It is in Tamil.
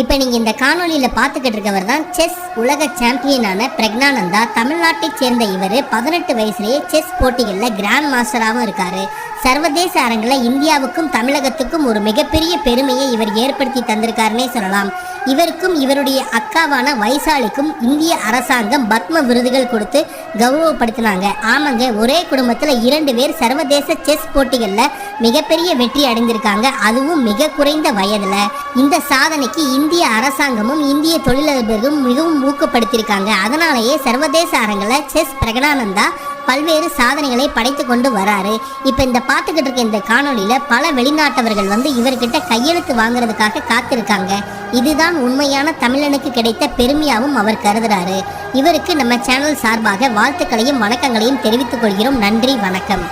இப்போ நீங்கள் இந்த காணொலியில் பார்த்துக்கிட்டு இருக்கவர் தான் செஸ் உலக சாம்பியனான பிரக்னானந்தா. தமிழ்நாட்டைச் சேர்ந்த இவர் 18 வயசுலேயே செஸ் போட்டிகளில் கிராண்ட் மாஸ்டராகவும் இருக்கார். சர்வதேச அரங்கில் இந்தியாவுக்கும் தமிழகத்துக்கும் ஒரு மிகப்பெரிய பெருமையை இவர் ஏற்படுத்தி தந்திருக்காருன்னே சொல்லலாம். இவருக்கும் இவருடைய அக்காவான வைசாலிக்கும் இந்திய அரசாங்கம் பத்ம விருதுகள் கொடுத்து கௌரவப்படுத்தினாங்க. ஆமாங்க, ஒரே குடும்பத்தில் 2 பேர் சர்வதேச செஸ் போட்டிகளில் மிகப்பெரிய வெற்றி அடைந்திருக்காங்க, அதுவும் மிக குறைந்த வயதில். இந்த சாதனைக்கு இந்திய அரசாங்கமும் இந்திய தொழிலதிபர்களும் மிகவும் ஊக்கப்படுத்தியிருக்காங்க. அதனாலேயே சர்வதேச அரங்கில் செஸ் பிரக்னானந்தா பல்வேறு சாதனைகளை படைத்து கொண்டு வராரு. இப்போ இந்த பார்த்துக்கிட்டு இருக்க இந்த காணொலியில் பல வெளிநாட்டவர்கள் வந்து இவர்கிட்ட கையெழுத்து வாங்குறதுக்காக காத்திருக்காங்க. இதுதான் உண்மையான தமிழனுக்கு கிடைத்த பெருமையாகவும் அவர் கருதுறாரு. இவருக்கு நம்ம சேனல் சார்பாக வாழ்த்துக்களையும் வணக்கங்களையும் தெரிவித்துக் கொள்கிறோம். நன்றி, வணக்கம்.